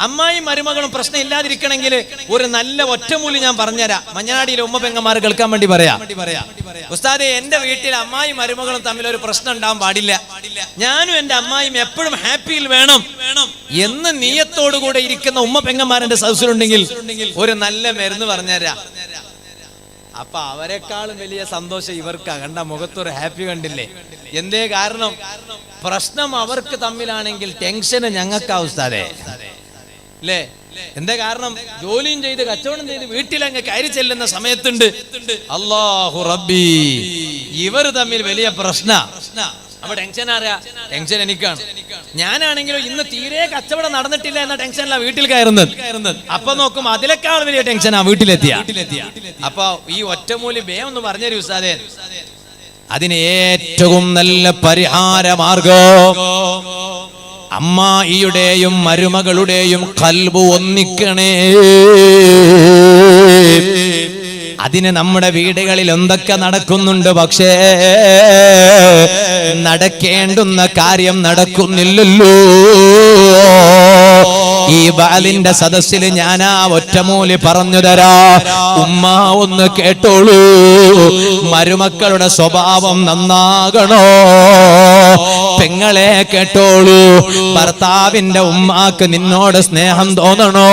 അമ്മായി മരുമകളും പ്രശ്നം ഇല്ലാതിരിക്കണമെങ്കിൽ ഒരു നല്ല ഒറ്റമൂലി ഞാൻ പറഞ്ഞുതരാം. മഞ്ഞനാടിയിലെ ഉമ്മ പെങ്ങന്മാർ കേൾക്കാൻ വേണ്ടി പറയാം. ഉസ്താദേ, എന്റെ വീട്ടിൽ അമ്മായി മരുമകളും തമ്മിൽ ഒരു പ്രശ്നം ഉണ്ടാവാൻ പാടില്ല, ഞാനും എന്റെ അമ്മായിയും എപ്പോഴും ഹാപ്പിയിൽ വേണം എന്ന് നീയത്തോടുകൂടെ ഇരിക്കുന്ന ഉമ്മ പെങ്ങന്മാരെന്റെ സദസ്സിലുണ്ടെങ്കിൽ ഒരു നല്ല മരുന്ന് പറഞ്ഞുതരാം. അപ്പൊ അവരെക്കാളും വലിയ സന്തോഷം ഇവർക്കാ. കണ്ട മുഖത്തൊരു ഹാപ്പി കണ്ടില്ലേ? എന്തേ കാരണം? പ്രശ്നം അവർക്ക് തമ്മിലാണെങ്കിൽ ടെൻഷന് ഞങ്ങൾക്കാ ഉസ്താദേ, അല്ലേ? എന്താ കാരണം? ജോലിയും ചെയ്ത് കച്ചവടം ചെയ്ത് വീട്ടിലങ്ങ് കയറി ചെല്ലുന്ന സമയത്തുണ്ട് അല്ലാഹു റബ്ബി ഇവർ തമ്മിൽ വലിയ പ്രശ്ന. അപ്പൊ ടെൻഷൻ ആരാ? ടെൻഷൻ എനിക്കാണ്. ഞാനാണെങ്കിലും ഇന്ന് തീരെ കച്ചവടം നടന്നിട്ടില്ല എന്ന ടെൻഷനല്ല വീട്ടിൽ കയറുന്നത്. അപ്പൊ നോക്കും അതിനേക്കാൾ വലിയ ടെൻഷനാ വീട്ടിലെത്തിയ. അപ്പൊ ഈ ഒറ്റമൂലി ഒന്ന് പറഞ്ഞൊരു ഉസ്താദേ, അതിന് ഏറ്റവും നല്ല പരിഹാര മാർഗം അമ്മായിയുടെയും മരുമകളുടെയും ഖൽബ് ഒന്നിക്കണേ. അതിന് നമ്മുടെ വീടുകളിൽ എന്തൊക്കെ നടക്കുന്നുണ്ട്, പക്ഷേ നടക്കേണ്ടുന്ന കാര്യം നടക്കുന്നില്ലല്ലോ. ഈ ബാലിന്റെ സദസ്സിൽ ഞാൻ ആ ഒറ്റമൂലി പറഞ്ഞു തരാ. ഉമ്മ ഒന്ന് കേട്ടോളൂ, മരുമക്കളുടെ സ്വഭാവം നന്നാകണോ? പെങ്ങളെ കേട്ടോളൂ, ഭർത്താവിന്റെ ഉമ്മാക്ക് നിന്നോട് സ്നേഹം തോന്നണോ?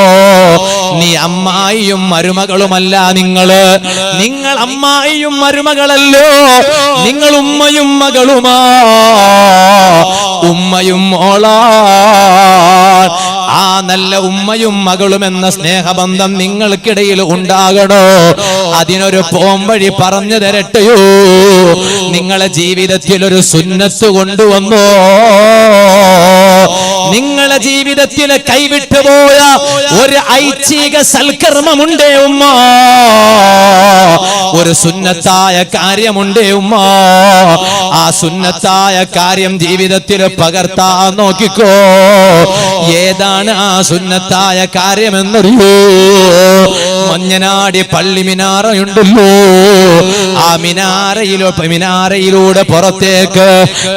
നീ അമ്മായിയും മരുമകളുമല്ല, നിങ്ങൾ അമ്മായിയും മരുമകളല്ലോ, നിങ്ങൾ ഉമ്മയും മകളുമാ. ഉമ്മയും മോളാ. ആ നല്ല ഉമ്മയും മകളും എന്ന സ്നേഹബന്ധം നിങ്ങൾക്കിടയിൽ ഉണ്ടാകണോ? അതിനൊരു പോംവഴി പറഞ്ഞു തരട്ടെയോ? നിങ്ങളെ ജീവിതത്തിൽ ഒരു സുന്നത്ത് കൊണ്ടുവന്നോ? നിങ്ങളെ ജീവിതത്തിൽ കൈവിട്ടുപോയ ഒരു ഐച്ഛിക സൽക്കർമ്മമുണ്ടേ ഉമ്മ? ഒരു സുന്നത്തായ കാര്യമുണ്ടേ ഉമ്മ? ആ സുന്നത്തായ കാര്യം ജീവിതത്തിൽ പകർത്താൻ നോക്കിക്കോ. ഏതാണ് ആ സുന്നത്തായ കാര്യമെന്നറിയോ? മഞ്ഞനാടി പള്ളി മിനാറയുണ്ടല്ലോ, ആ മിനാരയിലൂടെ പുറത്തേക്ക്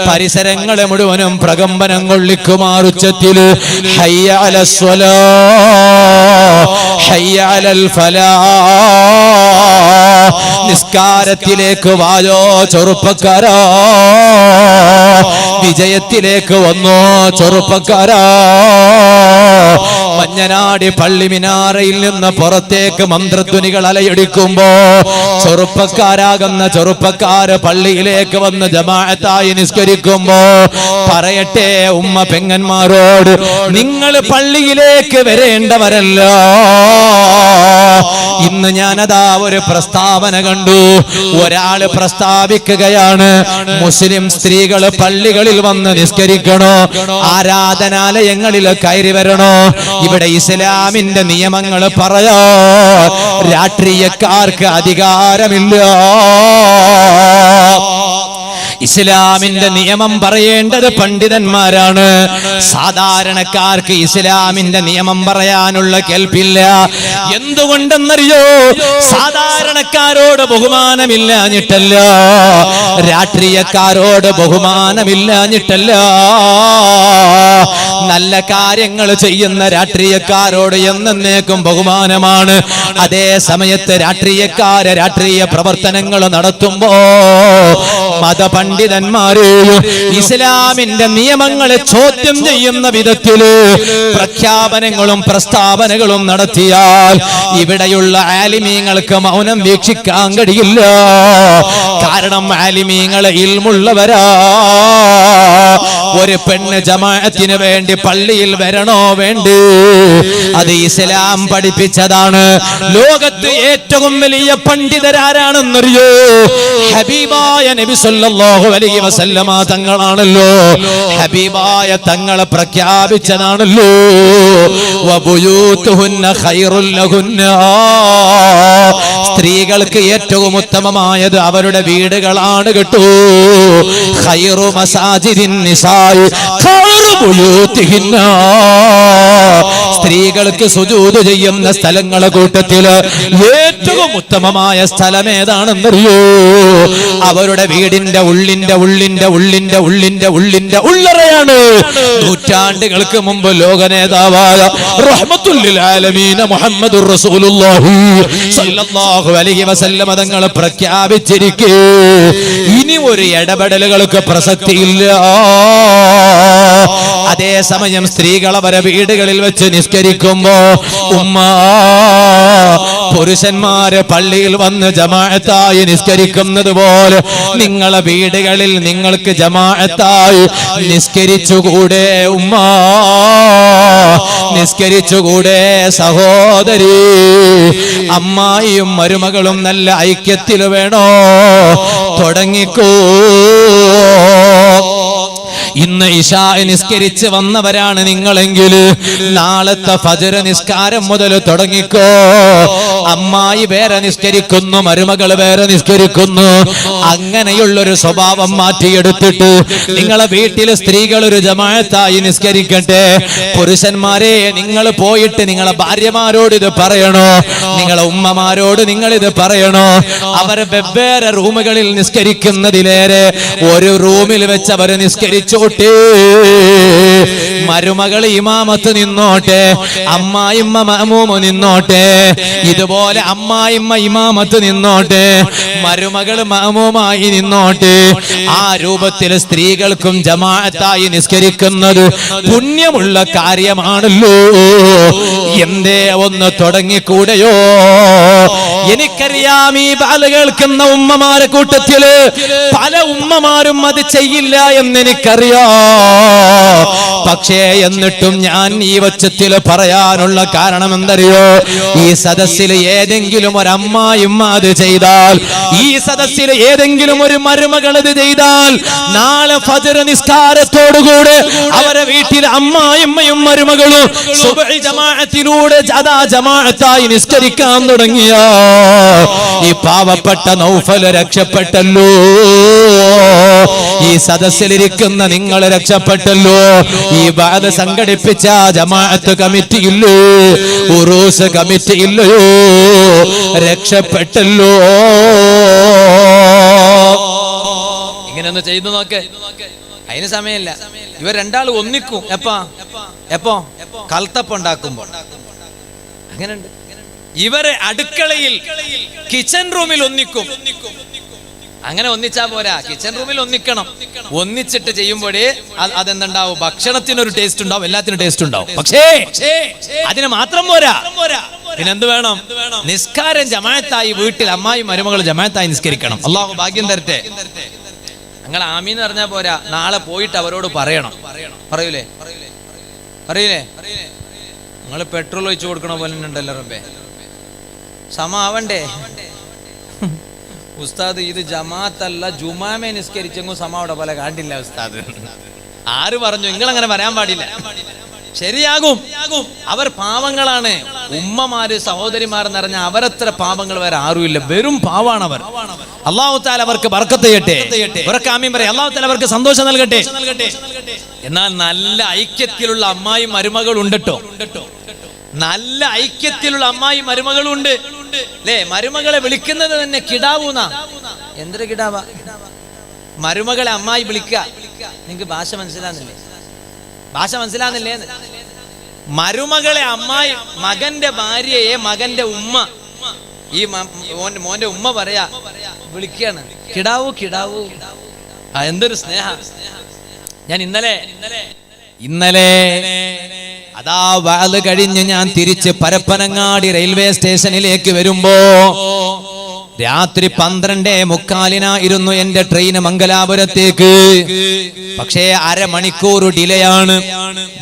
പരിസരങ്ങളെ മുഴുവനും പ്രകമ്പനം കൊള്ളിക്കുമാർ ഉച്ചത്തിൽ ഹയ്യ അലസ്വലാ ഹയ്യ അലൽ ഫലാഹ്, നിസ്കാരത്തിലേക്ക് വായോ ചെറുപ്പക്കാരാ, വിജയത്തിലേക്ക് വന്നോ ചെറുപ്പക്കാരാ. മഞ്ഞനാടി പള്ളി മിനാരയിൽ നിന്ന് പുറത്തേക്ക് മന്ത്രധ്വനികൾ അലയടിക്കുമ്പോ ചെറുപ്പക്കാരാകുന്ന ചെറുപ്പക്കാര് പള്ളിയിലേക്ക് വന്ന് ജമാഅത്തായി നിസ്കരിക്കുമ്പോ പറയട്ടെ ഉമ്മ പെങ്ങന്മാരോട്, നിങ്ങൾ പള്ളിയിലേക്ക് വരേണ്ടവരല്ല. ഇന്ന് ഞാനതാ ഒരു പ്രസ്താവന കണ്ടു. ഒരാള് പ്രസ്താവിക്കുകയാണ്, മുസ്ലിം സ്ത്രീകൾ പള്ളികളിൽ വന്ന് നിസ്കരിക്കണോ, ആരാധനാലയങ്ങളിൽ കയറി വരണോ? ഇവിടെ ഇസ്ലാമിന്റെ നിയമങ്ങൾ പറയാ, രാഷ്ട്രീയക്കാർക്ക് അധികാരമില്ല. ഇസ്ലാമിന്റെ നിയമം പറയേണ്ടത് പണ്ഡിതന്മാരാണ്. സാധാരണക്കാർക്ക് ഇസ്ലാമിന്റെ നിയമം പറയാനുള്ള കേൾപ്പില്ല. എന്തുകൊണ്ടെന്നറിയോ? സാധാരണക്കാരോട് ബഹുമാനമില്ലാഞ്ഞിട്ടല്ല, രാഷ്ട്രീയക്കാരോട് ബഹുമാനമില്ലാഞ്ഞിട്ടല്ല. നല്ല കാര്യങ്ങൾ ചെയ്യുന്ന രാഷ്ട്രീയക്കാരോട് എന്നേക്കും ബഹുമാനമാണ്. അതേ സമയത്ത് രാഷ്ട്രീയ പ്രവർത്തനങ്ങൾ നടത്തുമ്പോ മതപണ്ഡിതന്മാരെയും ഇസ്ലാമിന്റെ നിയമങ്ങളെ ചോദ്യം ചെയ്യുന്ന വിധത്തില് പ്രഖ്യാപനങ്ങളും പ്രസ്താവനകളും നടത്തിയാൽ ഇവിടെയുള്ള ആലിമീങ്ങൾക്ക് മൗനം വീക്ഷിക്കാൻ കഴിയില്ല. കാരണം ആലിമീങ്ങളെ ഇൽമുള്ളവരാ. ഒരു പെണ്ണ് ജമാഅത്തിന് വേണ്ടി പള്ളിയിൽ വരണോ വേണ്ടേ? അത് ഇസ്ലാം പഠിപ്പിച്ചതാണ്. ലോകത്ത് ഏറ്റവും വലിയ പണ്ഡിതരാരാണെന്നറിയോ? ഹബീബായ നബി സല്ലല്ലാഹു അലൈഹി വസല്ലമ തങ്ങളാണല്ലോ. ഹബീബായ തങ്ങളെ പ്രഖ്യാപിച്ചതാണല്ലോ, വബുയൂതുഹുന്ന ഖൈറുൽ ലഹുന്ന. സ്ത്രീകൾക്ക് ഏറ്റവും ഉത്തമമായത് അവരുടെ വീടുകളാണ് കേട്ടോ. ഖൈറു മസാജിദിൻ നിസാഇ ഖൈറു ബുയൂതിഹിന്ന, സ്ത്രീകൾക്ക് സുജൂദ് ചെയ്യുന്ന സ്ഥലങ്ങളെ കൂട്ടത്തില് ഏറ്റവും ഉത്തമമായ സ്ഥലം ഏതാണെന്നറിയോ? അവരുടെ വീടിന്റെ ഉള്ളിന്റെ ഉള്ളറയാണ്. നൂറ്റാണ്ടുകൾക്ക് മുമ്പ് ലോക നേതാവായ റഹ്മത്തുൽ ലിൽ ആലമീൻ മുഹമ്മദുർ റസൂലുള്ളാഹി സ്വല്ലല്ലാഹു അലൈഹി വസല്ലം തങ്ങൾ പ്രഖ്യാപിച്ചിരിക്കേ, ഇനി ഒരു ഇടപെടലുകൾക്ക് പ്രസക്തിയില്ല. അതേസമയം സ്ത്രീകൾ അവരെ വീടുകളിൽ വെച്ച് നിസ്കരിക്കുമ്പോ പുരുഷന്മാര് പള്ളിയിൽ വന്ന് ജമാഅത്തായി നിസ്കരിക്കുന്നത് പോലെ നിങ്ങളെ വീടുകളിൽ നിങ്ങൾക്ക് ജമാഅത്തായി നിസ്കരിച്ചുകൂടെ ഉമ്മ? നിസ്കരിച്ചുകൂടെ സഹോദരി? അമ്മായിയും മരുമകളും നല്ല ഐക്യത്തിൽ വേണോ? തുടങ്ങിക്കോ. ഇന്ന് ഇശാ നിസ്കരിച്ച് വന്നവരാണ് നിങ്ങളെങ്കിൽ നാളത്തെ ഫജ്ർ നിസ്കാരം മുതൽ തുടങ്ങിക്കോ. അമ്മായി വേറെ നിസ്കരിക്കുന്നു, മരുമകൾ വേറെ നിസ്കരിക്കുന്നു. അങ്ങനെയുള്ളൊരു സ്വഭാവം മാറ്റിയെടുത്തിട്ട് നിങ്ങളെ വീട്ടിലെ സ്ത്രീകൾ ഒരു ജമാഅത്തായി നിസ്കരിക്കട്ടെ. പുരുഷന്മാരെ, നിങ്ങൾ പോയിട്ട് നിങ്ങളെ ഭാര്യമാരോട് ഇത് പറയണോ? നിങ്ങളെ ഉമ്മമാരോട് നിങ്ങൾ ഇത് പറയണോ? അവർ വെവ്വേറെ റൂമുകളിൽ നിസ്കരിക്കുന്നതിലേറെ ഒരു റൂമിൽ വെച്ച് അവർ നിസ്കരിച്ചോട്ടെ. മരുമകൾ ഇമാമത്ത് നിന്നോട്ടെ, അമ്മായിമ്മ മഅ്മൂമ് നിന്നോട്ടെ. ഇതുപോലെ അമ്മായിമ്മ ഇമാമത്ത് നിന്നോട്ടെ, മരുമകൾ മഅ്മൂമായി നിന്നോട്ടെ. ആ രൂപത്തിൽ സ്ത്രീകൾക്കും ജമാഅത്തായി നിസ്കരിക്കുന്നത് പുണ്യമുള്ള കാര്യമാണല്ലോ. എന്തേ ഒന്ന് തുടങ്ങിക്കൂടെയോ? എനിക്കറിയാം ഈ ബാല കേൾക്കുന്ന ഉമ്മമാരെ കൂട്ടത്തില് പല ഉമ്മമാരും അത് ചെയ്യില്ല എന്നെനിക്കറിയാം. പക്ഷേ എന്നിട്ടും ഞാൻ ഈ വച്ചത്തിൽ പറയാനുള്ള കാരണം എന്തറിയോ? ഈ സദസ്സിൽ ഏതെങ്കിലും ഒരു അമ്മായിമ്മ അത് ചെയ്താൽ, ഈ സദസ്സിൽ ഏതെങ്കിലും ഒരു മരുമകൾ ഇത് ചെയ്താൽ, നാളെ ഫജ്ർ നിസ്കാരത്തോടുകൂടെ അവരെ വീട്ടിൽ അമ്മായിമ്മയും മരുമകളും സുബ്ഹി ജമാഅത്തിലൂടെ ജമാഅത്തായി നിസ്കരിക്കാൻ തുടങ്ങിയ ഈ പാവപ്പെട്ട നൗഫൽ രക്ഷപ്പെട്ടല്ലോ. ഈ സദസ്സിലിരിക്കുന്ന നിങ്ങൾ രക്ഷപ്പെട്ടല്ലോ. ഈ ബാധ സംഘടിപ്പിച്ച ജമാഅത്ത് കമ്മിറ്റി ഇല്ലേ, ഉറൂസ് കമ്മിറ്റി ഇല്ലയോ? രക്ഷപ്പെട്ടല്ലോ. ഇങ്ങനെയൊന്ന് ചെയ്തു നോക്ക്. അതിന് സമയമില്ല. ഇവർ രണ്ടാളും ഒന്നിക്കും. എപ്പോ കൽത്തപ്പുണ്ടാക്കുമ്പോ അങ്ങനെയുണ്ട്. ഇവരെ അടുക്കളയിൽ കിച്ചൺ റൂമിൽ ഒന്നിക്കും. അങ്ങനെ ഒന്നിച്ചാ പോരാ, കിച്ചൺ റൂമിൽ ഒന്നിക്കണം. ഒന്നിച്ചിട്ട് ചെയ്യുമ്പോഴേ അതെന്തുണ്ടാവും? ഭക്ഷണത്തിനൊരു ടേസ്റ്റ് ഉണ്ടാവും, എല്ലാത്തിനും ടേസ്റ്റ് ഉണ്ടാവും. പക്ഷേ അതിന് മാത്രം പോരാ. പിന്നെന്ത് വേണം? നിസ്കാരം ജമാഅത്തായി വീട്ടിൽ അമ്മായി മരുമകൾ ജമാഅത്തായി നിസ്കരിക്കണം. അല്ലാഹു ഭാഗ്യം തരട്ടെ. നിങ്ങൾ ആമീന്ന് പറഞ്ഞാ പോരാ, നാളെ പോയിട്ട് അവരോട് പറയണം. പറയൂലേ? നിങ്ങൾ പെട്രോൾ ഒഴിച്ചു കൊടുക്കണ പോലെ ഉണ്ടല്ലോ റബ്ബേ. സമാവണ്ടേ ഉസ്താദ്? ഇത് ജമാഅത്തല്ല, ജുമാമെ നിസ്കരിച്ചെങ്കും സമാവിടെ പോലെ കാണില്ല ഉസ്താദ്. ആര് പറഞ്ഞു? നിങ്ങൾ അങ്ങനെ പറയാൻ പാടില്ല. ശരിയാകും. അവർ പാവങ്ങളാണ്. ഉമ്മമാര് സഹോദരിമാർ എന്ന് പറഞ്ഞാൽ അവരത്ര പാവങ്ങൾ വേറെ ആരുമില്ല. വെറും പാവാണ് അവർ. അല്ലാഹു തആല അവർക്ക് ബർക്കത്ത് ചെയ്യട്ടെ. അവർക്ക് ആമീൻ പറയാം. അല്ലാഹു തആല അവർക്ക് സന്തോഷം നൽകട്ടെ. എന്നാൽ നല്ല ഐക്യത്തിലുള്ള അമ്മായി മരുമകൾ ഉണ്ടട്ടോ. നല്ല ഐക്യത്തിലുള്ള അമ്മായി മരുമകളുണ്ട് അല്ലേ? മരുമകളെ വിളിക്കുന്നത് തന്നെ കിടാവൂന്നാ. എന്തൊരു കിടാവാ? മരുമകളെ അമ്മായി വിളിക്കുക. നിങ്ങക്ക് ഭാഷ മനസ്സിലാകുന്നില്ലേ? മരുമകളെ അമ്മായി, മകന്റെ ഭാര്യയെ മകന്റെ ഉമ്മ, ഈ മോന്റെ ഉമ്മ പറയാ, വിളിക്കാണ് കിടാവൂ കിടാവൂ. എന്തൊരു സ്നേഹ. ഞാൻ ഇന്നലെ അതാ വാല് കഴിഞ്ഞ് ഞാൻ തിരിച്ച് പരപ്പനങ്ങാടി റെയിൽവേ സ്റ്റേഷനിലേക്ക് വരുമ്പോ രാത്രി 12:45 എന്റെ ട്രെയിൻ മംഗലാപുരത്തേക്ക്. പക്ഷേ അരമണിക്കൂർ ഡിലേ ആണ്.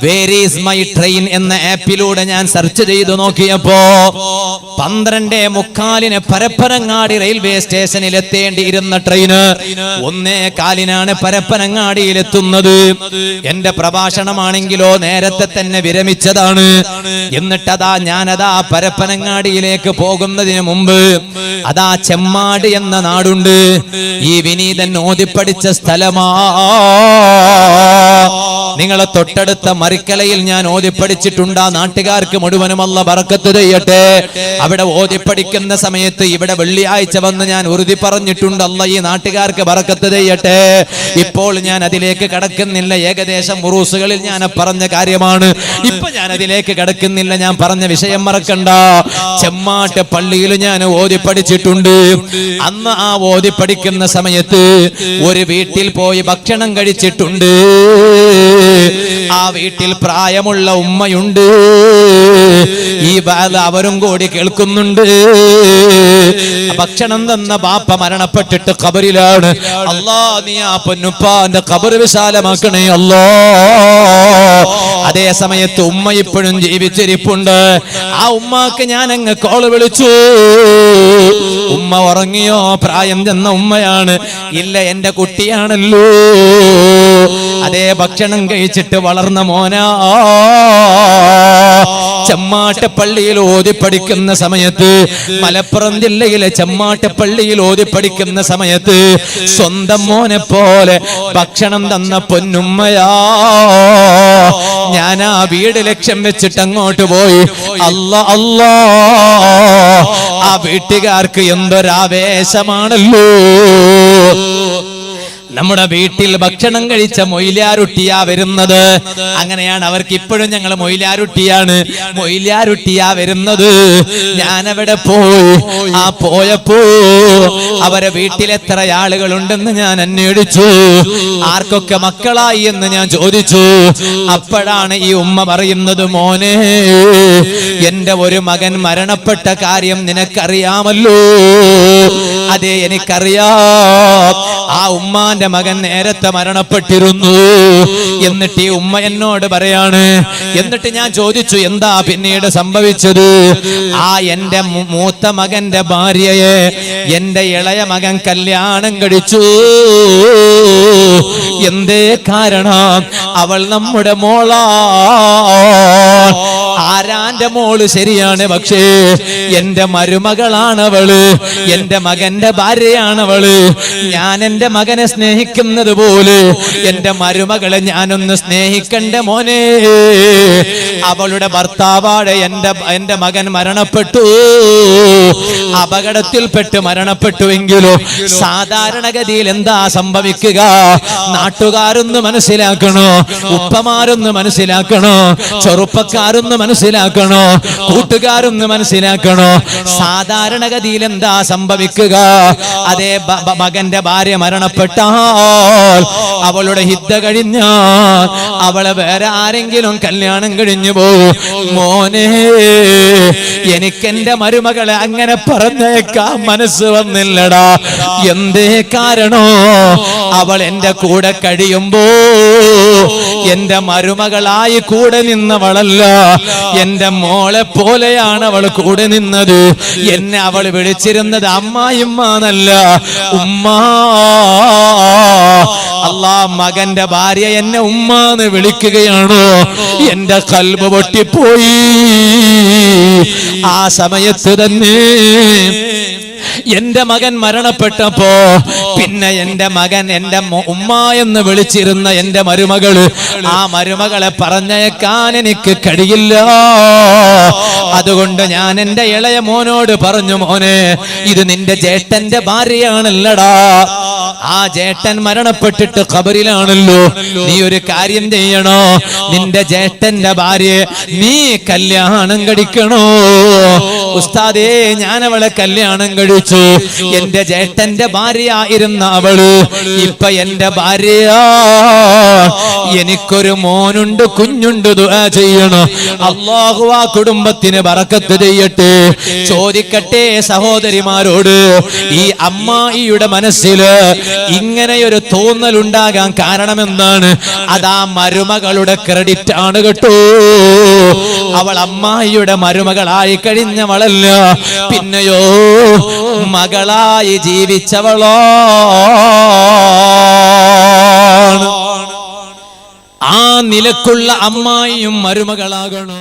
വേർ ഈസ് മൈ ട്രെയിൻ എന്ന ആപ്പിലൂടെ ഞാൻ സെർച്ച് ചെയ്തു നോക്കിയപ്പോ 12:45 പരപ്പനങ്ങാടി റെയിൽവേ സ്റ്റേഷനിൽ എത്തേണ്ടിയിരുന്ന ട്രെയിന് 1:15 പരപ്പനങ്ങാടിയിൽ എത്തുന്നത്. എന്റെ പ്രഭാഷണമാണെങ്കിലോ നേരത്തെ തന്നെ വിരമിച്ചതാണ്. എന്നിട്ടതാ ഞാനതാ പരപ്പനങ്ങാടിയിലേക്ക് പോകുന്നതിന് മുമ്പ് അതാ ചെമ്മാട് എന്ന നാടുണ്ട്. ഈ വിനീതൻ ഓതിപ്പടിച്ച സ്ഥലമാ. നിങ്ങളെ തൊട്ടടുത്ത മറിക്കലയിൽ ഞാൻ ഓതിപ്പടിച്ചിട്ടുണ്ട്. ആ നാട്ടുകാർക്ക് മുഴുവനും അല്ലാഹ് ബറക്കത്ത് ചെയ്യട്ടെ. അവിടെ ഓതിപ്പടിക്കുന്ന സമയത്ത് ഇവിടെ വെള്ളിയാഴ്ച വന്ന് ഞാൻ ഉറുതി പറഞ്ഞിട്ടുണ്ട്, അല്ലാഹ് ഈ നാട്ടുകാർക്ക് ബറക്കത്ത് ചെയ്യട്ടെ. ഇപ്പോൾ ഞാൻ അതിലേക്ക് കടക്കുന്നില്ല. ഏകദേശം ഉറൂസുകളിൽ ഞാൻ പറഞ്ഞ കാര്യമാണ്. ഇപ്പൊ ഞാൻ അതിലേക്ക് കടക്കുന്നില്ല. ഞാൻ പറഞ്ഞ വിഷയം മറക്കണ്ട. ചെമ്മാട്ട് പള്ളിയിൽ ഞാൻ ഓതിപ്പടിച്ചിട്ടുണ്ട്. അന്ന് ആ ഓതിപ്പടിക്കുന്ന സമയത്ത് ഒരു വീട്ടിൽ പോയി ഭക്ഷണം കഴിച്ചിട്ടുണ്ട്. ആ വീട്ടിൽ പ്രായമുള്ള ഉമ്മയുണ്ട്. ഈ ബാല അവരും കൂടി കേൾക്കുന്നുണ്ട്. ഭക്ഷണം തന്ന ബാപ്പ മരണപ്പെട്ടിട്ട് ഖബറിലാണ്. അല്ലാ നീ ആ പൊന്നുപ്പാന്റെ ഖബർ വിശാലമാക്കണേ അല്ലാ. അതേ സമയത്ത് ഉമ്മ ഇപ്പോഴും ജീവിച്ചിരിപ്പുണ്ട്. ആ ഉമ്മാക്ക് ഞാൻ അങ്ങ് കോള് വിളിച്ചു. ഉമ്മ ഉറങ്ങിയോ? പ്രായം ചെന്ന ഉമ്മയാണ്. ഇല്ല, എന്റെ കുട്ടിയാണല്ലോ. അതേ ഭക്ഷണം കഴിച്ചിട്ട് വളർന്ന മോനാ. ചെമ്മാട്ടപ്പള്ളിയിൽ ഓതിപ്പടിക്കുന്ന സമയത്ത്, മലപ്പുറം ജില്ലയിലെ ചെമ്മാട്ടപ്പള്ളിയിൽ ഓതിപ്പടിക്കുന്ന സമയത്ത് സ്വന്തം മോനെ പോലെ ഭക്ഷണം തന്ന പൊന്നുമ്മയാ. ഞാൻ ആ വീട് ലക്ഷ്യം വെച്ചിട്ട് അങ്ങോട്ട് പോയി. അല്ലാ അല്ലാ, ആ വീട്ടുകാർക്ക് എന്തൊരാവേശമാണല്ലോ. നമ്മുടെ വീട്ടിൽ ഭക്ഷണം കഴിച്ച മൊയ്ലാരുട്ടിയാ വരുന്നത്. അങ്ങനെയാണ് അവർക്ക് ഇപ്പോഴും ഞങ്ങൾ മൊയ്ലാരുട്ടിയാണ്, മൊയ്ലാരുട്ടിയാ വരുന്നത്. ഞാനവിടെ പോയി. ആ പോയപ്പോ അവരെ വീട്ടിൽ എത്ര ആളുകളുണ്ടെന്ന് ഞാൻ അന്വേഷിച്ചു. ആർക്കൊക്കെ മക്കളായി എന്ന് ഞാൻ ചോദിച്ചു. അപ്പോഴാണ് ഈ ഉമ്മ പറയുന്നത്, മോനെ, എന്റെ ഒരു മകൻ മരണപ്പെട്ട കാര്യം നിനക്കറിയാമല്ലോ. അതെ, എനിക്കറിയാം. ആ ഉമ്മാന്റെ മകൻ നേരത്തെ മരണപ്പെട്ടിരുന്നു. എന്നിട്ട് ഈ ഉമ്മ എന്നോട് പറയാണ്. എന്നിട്ട് ഞാൻ ചോദിച്ചു, എന്താ പിന്നീട് സംഭവിച്ചത്? ആ എന്റെ മൂത്ത മകന്റെ ഭാര്യയെ എന്റെ ഇളയ മകൻ കല്യാണം കഴിച്ചു. എന്തേ കാരണം? അവൾ നമ്മുടെ മോളാ. ആരാന്റെ മോള് ശരിയാണ്, പക്ഷേ എന്റെ മരുമകളാണവള്. എന്റെ മകന്റെ ഭാര്യയാണവള്. ഞാൻ എന്റെ മകനെ സ്നേഹിക്കുന്നത് പോലെ എന്റെ മരുമകളെ ഞാനൊന്ന് സ്നേഹിക്കണ്ട മോനെ. അവളുടെ ഭർത്താവാണ് എന്റെ മകൻ മരണപ്പെട്ടു. അപകടത്തിൽപ്പെട്ട് മരണപ്പെട്ടുവെങ്കിലോ സാധാരണഗതിയിൽ എന്താ സംഭവിക്കുക? നാട്ടുകാരൊന്ന് മനസ്സിലാക്കണോ, ഉപ്പമാരൊന്ന് മനസ്സിലാക്കണോ, ചെറുപ്പക്കാരൊന്ന് മനസ്സിലാക്കണോ, കൂട്ടുകാരൊന്ന് മനസ്സിലാക്കണോ. സാധാരണഗതിയിൽ എന്താ സംഭവിക്കുക? അതേ മകന്റെ ഭാര്യ മരണപ്പെട്ടാൽ അവളുടെ ഹിദ്ദ കഴിഞ്ഞാൽ അവളെ വേറെ ആരെങ്കിലും കല്യാണം കഴിഞ്ഞു പോകും. മോനെ, എനിക്കെന്റെ മരുമകളെ അങ്ങനെ പറഞ്ഞേക്കാൻ മനസ്സ് വന്നില്ലടാ. എന്തേ കാരണോ? അവൾ എന്റെ കൂടെ കഴിയുമ്പോ എന്റെ മരുമകളായി കൂടെ നിന്നവളല്ല, എന്റെ മോളെ പോലെയാണ് അവൾ കൂടെ നിന്നത്. എന്നെ അവൾ വിളിച്ചിരുന്നത് അമ്മായിമ്മാന്നല്ല, ഉമ്മാ. അല്ലാ, മകന്റെ ഭാര്യ എന്നെ ഉമ്മാന്ന് വിളിക്കുകയാണോ? എന്റെ കൽബ് പൊട്ടിപ്പോയി. ആ സമയത്ത് തന്നെ എന്റെ മകൻ മരണപ്പെട്ടപ്പോ പിന്നെ എന്റെ മകൻ എന്റെ ഉമ്മ എന്ന് വിളിച്ചിരുന്ന എന്റെ മരുമകള്, ആ മരുമകളെ പറഞ്ഞേക്കാൻ എനിക്ക് കഴിയില്ല. അതുകൊണ്ട് ഞാൻ എന്റെ ഇളയ മോനോട് പറഞ്ഞു, മോനെ, ഇത് നിന്റെ ജേട്ടന്റെ ഭാര്യയാണല്ലടാ. ആ ജേട്ടൻ മരണപ്പെട്ടിട്ട് ഖബറിലാണല്ലോ. നീ ഒരു കാര്യം ചെയ്യണോ, നിന്റെ ജേട്ടന്റെ ഭാര്യയെ നീ കല്യാണം കഴിക്കണോ? ഉസ്താദേ, ഞാൻ അവളെ കല്യാണം കഴിച്ചു. എന്റെ ജേട്ടന്റെ ഭാര്യയായിരുന്ന അവള് ഇപ്പൊ എന്റെ ഭാര്യയാ. എനിക്കൊരു മോനുണ്ട്, കുഞ്ഞുണ്ട്. ദുആ ചെയ്യണോ, അല്ലാഹു ആ കുടുംബത്തിന് ബറക്കത്ത് ചെയ്യട്ടെ. ചോദിക്കട്ടെ സഹോദരിമാരോട്, ഈ അമ്മായിയുടെ മനസ്സില് ഇങ്ങനെയൊരു തോന്നലുണ്ടാകാൻ കാരണം എന്താണ്? അതാ മരുമകളുടെ ക്രെഡിറ്റ് ആണ് കേട്ടോ. അവൾ അമ്മായിയുടെ മരുമകളായി കഴിഞ്ഞവളല്ല, പിന്നെയോ മകളായി ജീവിച്ചവളോ. ആ നിലക്കുള്ള അമ്മായിയും മരുമകളാകണോ?